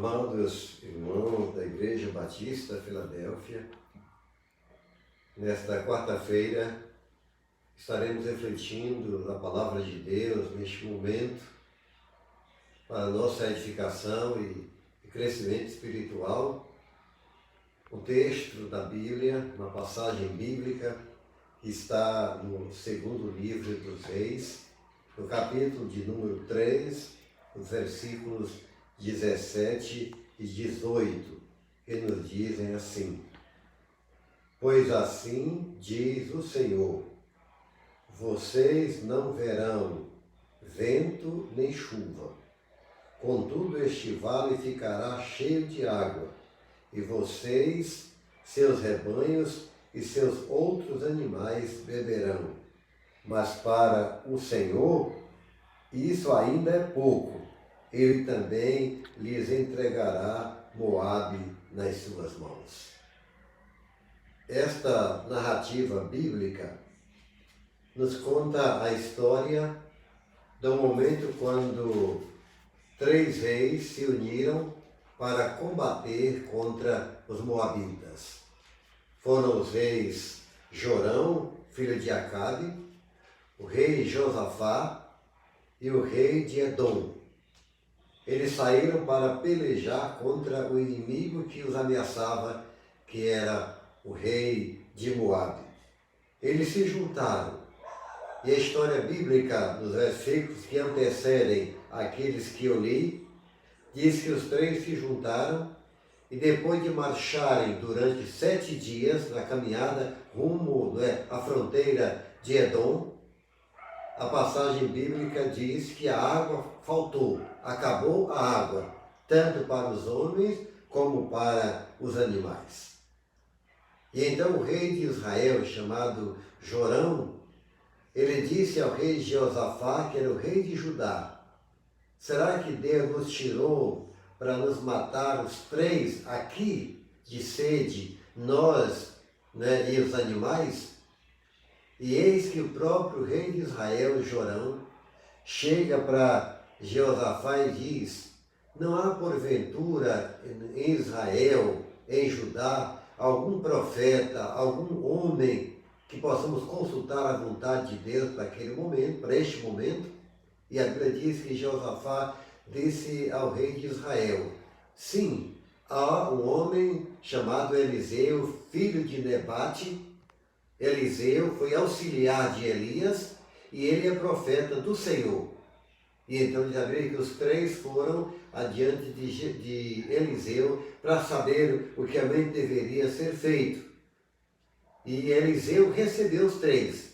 Amados irmãos da Igreja Batista Filadélfia, nesta quarta-feira estaremos refletindo na Palavra de Deus neste momento para a nossa edificação e crescimento espiritual. O texto da Bíblia, uma passagem bíblica que está no segundo livro dos Reis, no capítulo de número 3, os versículos 17 e 18, que nos dizem assim: Pois assim diz o Senhor, vocês não verão vento nem chuva, contudo este vale ficará cheio de água, e vocês, seus rebanhos e seus outros animais beberão. Mas para o Senhor isso ainda é pouco. Ele também lhes entregará Moabe nas suas mãos. Esta narrativa bíblica nos conta a história do momento quando 3 reis se uniram para combater contra os moabitas. Foram os reis Jorão, filho de Acabe, o rei Josafá e o rei de Edom. Eles saíram para pelejar contra o inimigo que os ameaçava, que era o rei de Moabe. Eles se juntaram. E a história bíblica, nos versículos que antecedem aqueles que eu li, diz que os 3 se juntaram e depois de marcharem durante 7 dias na caminhada rumo à fronteira de Edom, a passagem bíblica diz que a água faltou, acabou a água, tanto para os homens como para os animais. E então o rei de Israel, chamado Jorão, ele disse ao rei Josafá, que era o rei de Judá: será que Deus nos tirou para nos matar os 3 aqui de sede, nós, e os animais? E eis que o próprio rei de Israel, Jorão, chega para Josafá e diz: não há porventura em Israel, em Judá, algum profeta, algum homem que possamos consultar a vontade de Deus para aquele momento, para este momento? E a Bíblia diz que Josafá disse ao rei de Israel: sim, há um homem chamado Eliseu, filho de Nebate. Eliseu foi auxiliar de Elias e ele é profeta do Senhor. E então diz a Bíblia que os 3 foram adiante de Eliseu para saber o que realmente deveria ser feito. E Eliseu recebeu os 3,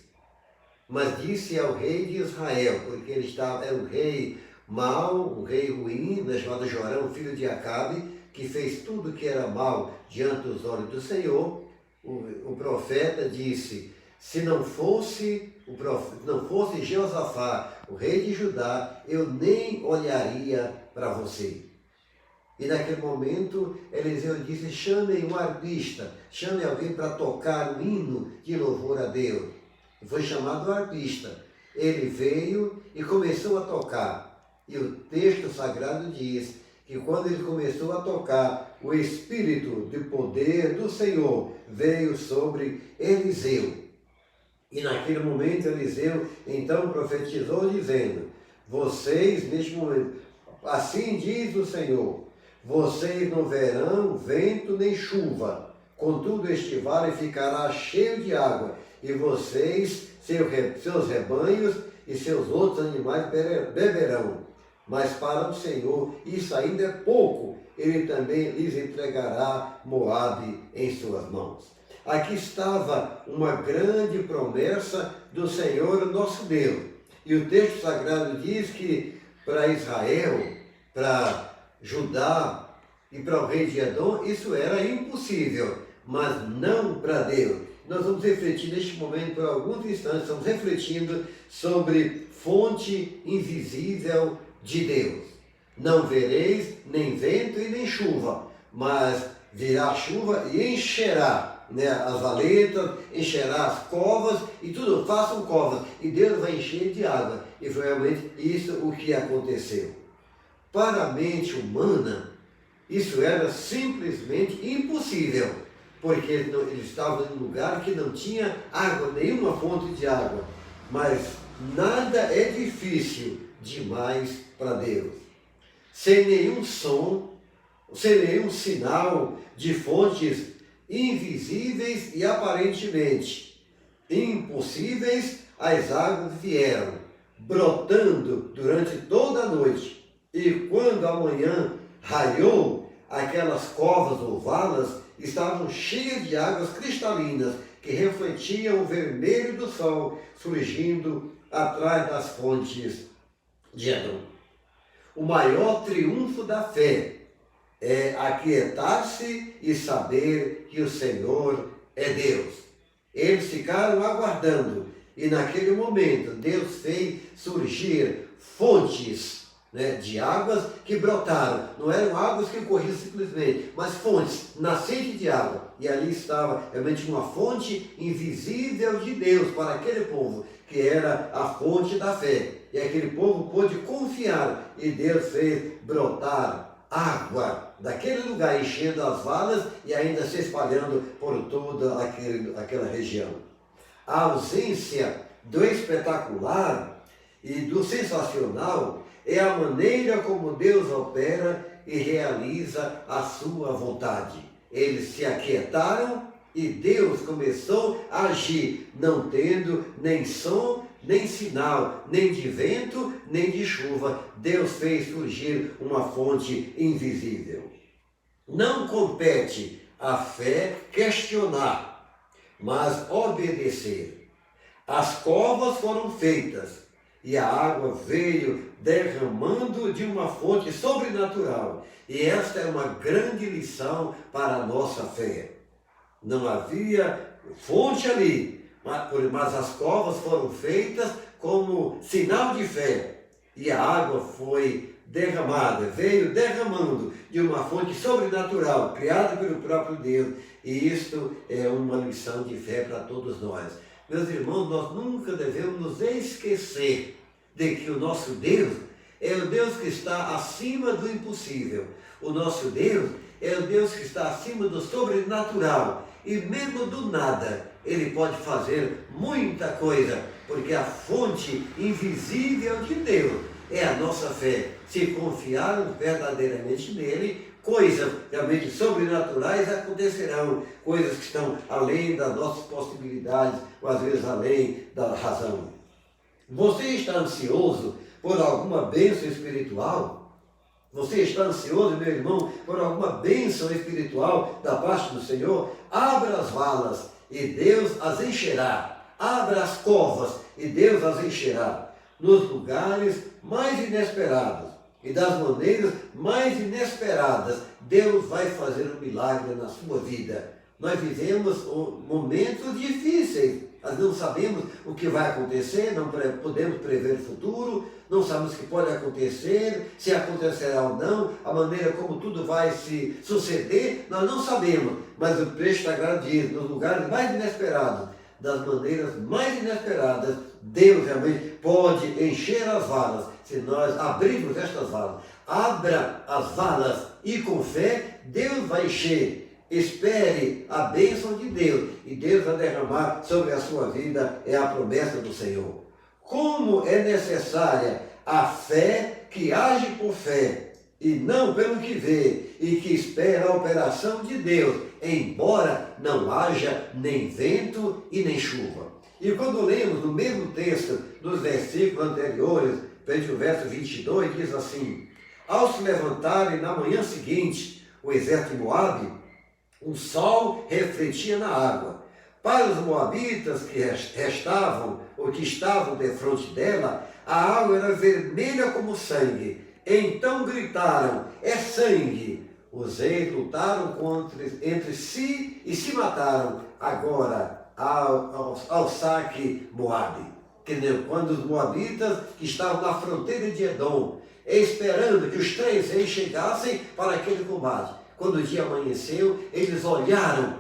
mas disse ao rei de Israel, porque ele era um rei mau, um rei ruim, chamado Jorão, filho de Acabe, que fez tudo que era mal diante dos olhos do Senhor. O profeta disse: se não fosse Josafá, o rei de Judá, eu nem olharia para você. E naquele momento Eliseu disse: chamem um arpista, chame alguém para tocar um hino de louvor a Deus. E foi chamado o arpista. Ele veio e começou a tocar. E o texto sagrado diz que quando ele começou a tocar, o Espírito de poder do Senhor veio sobre Eliseu. E naquele momento Eliseu então profetizou dizendo: vocês neste momento, assim diz o Senhor, vocês não verão vento nem chuva, contudo este vale ficará cheio de água, e vocês, seus rebanhos e seus outros animais beberão. Mas para o Senhor isso ainda é pouco, ele também lhes entregará Moabe em suas mãos. Aqui estava uma grande promessa do Senhor nosso Deus. E o texto sagrado diz que para Israel, para Judá e para o rei de Edom, isso era impossível, mas não para Deus. Nós vamos refletir neste momento por alguns instantes, estamos refletindo sobre fonte invisível de Deus. Não vereis nem vento e nem chuva, mas virá chuva e encherá as valetas, encherá as covas e tudo, façam covas, e Deus vai encher de água. E foi realmente isso o que aconteceu. Para a mente humana, Isso era simplesmente impossível, porque eles estavam em um lugar que não tinha água, nenhuma fonte de água. Mas nada é difícil demais para Deus. Sem nenhum som, sem nenhum sinal de fontes invisíveis e aparentemente impossíveis, as águas vieram, brotando durante toda a noite. E quando a manhã raiou, aquelas covas ou valas estavam cheias de águas cristalinas que refletiam o vermelho do sol surgindo atrás das fontes de Edom. O maior triunfo da fé é aquietar-se e saber que o Senhor é Deus. Eles ficaram aguardando e naquele momento Deus fez surgir fontes, de águas que brotaram. Não eram águas que corriam simplesmente, mas fontes, nascente de água. E ali estava realmente uma fonte invisível de Deus para aquele povo, que era a fonte da fé. E aquele povo pôde confiar e Deus fez brotar água daquele lugar, enchendo as valas e ainda se espalhando por toda aquela região. A ausência do espetacular e do sensacional é a maneira como Deus opera e realiza a sua vontade. Eles se aquietaram e Deus começou a agir, não tendo nem som, nem sinal, nem de vento, nem de chuva. Deus fez surgir uma fonte invisível. Não compete à fé questionar, mas obedecer. As covas foram feitas e a água veio derramando de uma fonte sobrenatural. E esta é uma grande lição para a nossa fé. Não havia fonte ali, mas as covas foram feitas como sinal de fé. E a água foi derramada, veio derramando de uma fonte sobrenatural, criada pelo próprio Deus. E isto é uma lição de fé para todos nós. Meus irmãos, nós nunca devemos nos esquecer de que o nosso Deus é o Deus que está acima do impossível. O nosso Deus é o Deus que está acima do sobrenatural. E mesmo do nada, Ele pode fazer muita coisa, porque a fonte invisível de Deus é a nossa fé. Se confiarmos verdadeiramente nele, coisas realmente sobrenaturais acontecerão, coisas que estão além das nossas possibilidades, ou às vezes além da razão. Você está ansioso por alguma bênção espiritual? Você está ansioso, meu irmão, por alguma bênção espiritual da parte do Senhor? Abra as valas e Deus as encherá. Abra as covas e Deus as encherá. Nos lugares mais inesperados e das maneiras mais inesperadas, Deus vai fazer um milagre na sua vida. Nós vivemos momentos difíceis. Nós não sabemos o que vai acontecer, não podemos prever o futuro, não sabemos o que pode acontecer, se acontecerá ou não, a maneira como tudo vai se suceder, nós não sabemos. Mas o texto sagrado diz, nos lugares mais inesperados, das maneiras mais inesperadas, Deus realmente pode encher as valas, se nós abrirmos estas valas. Abra as valas e com fé, Deus vai encher. Espere a bênção de Deus e Deus vai derramar sobre a sua vida, é a promessa do Senhor. Como é necessária a fé que age por fé e não pelo que vê e que espera a operação de Deus, embora não haja nem vento e nem chuva. E quando lemos no mesmo texto dos versículos anteriores, o verso 22 diz assim: ao se levantarem na manhã seguinte o exército de Moabe, o sol refletia na água. Para os moabitas que restavam, ou que estavam defronte dela, a água era vermelha como sangue. Então gritaram: é sangue! Os reis lutaram entre si e se mataram. Agora, ao saque Moabe. Quando os moabitas que estavam na fronteira de Edom, esperando que os 3 reis chegassem para aquele combate. Quando o dia amanheceu, eles olharam,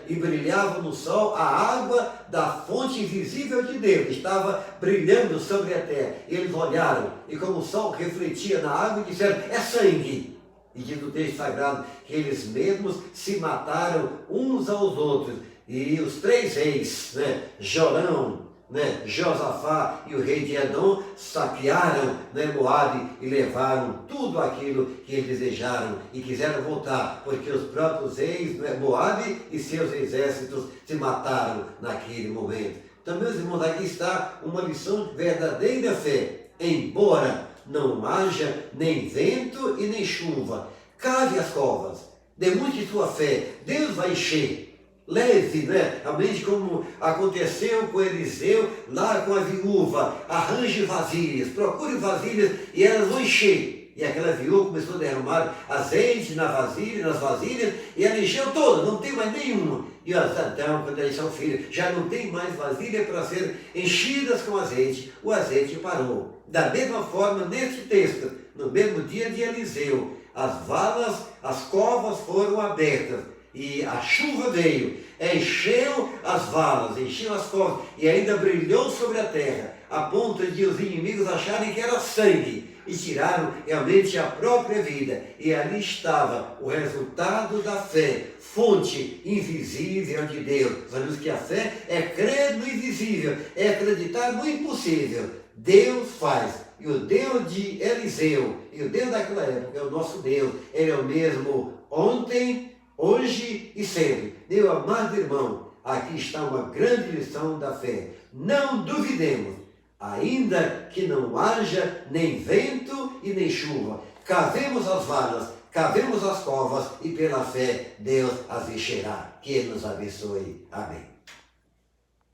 e brilhava no sol a água da fonte invisível de Deus, estava brilhando sobre a terra. E eles olharam, e como o sol refletia na água, disseram: é sangue. E diz o texto sagrado que eles mesmos se mataram uns aos outros. E os 3 reis, né, Jorão, né, Josafá e o rei de Edom, saquearam, né, Moabe e levaram tudo aquilo que eles desejaram e quiseram voltar, porque os próprios reis, né, Moabe e seus exércitos se mataram naquele momento. Então, meus irmãos, aqui está uma lição de verdadeira fé. Embora não haja nem vento e nem chuva, cave as covas, demontre sua fé, Deus vai encher. Leve, né? A mente como aconteceu com Eliseu, lá com a viúva, arranje vasilhas, procure vasilhas e elas vão encher. E aquela viúva começou a derramar azeite nas vasilhas, e ela encheu toda, não tem mais nenhuma. E então, quando ela disse ao filho, já não tem mais vasilha para ser enchidas com azeite, o azeite parou. Da mesma forma, neste texto, no mesmo dia de Eliseu, as valas, as covas foram abertas. E a chuva veio, encheu as valas, encheu as covas e ainda brilhou sobre a terra, a ponto de os inimigos acharem que era sangue e tiraram realmente a própria vida. E ali estava o resultado da fé, fonte invisível de Deus. Sabemos que a fé é crer no invisível, é acreditar no impossível. Deus faz. E o Deus de Eliseu e o Deus daquela época é o nosso Deus. Ele é o mesmo ontem, hoje e sempre. Meu amado irmão, aqui está uma grande lição da fé. Não duvidemos, ainda que não haja nem vento e nem chuva. Cavemos as valas, cavemos as covas e pela fé Deus as encherá. Que Ele nos abençoe. Amém.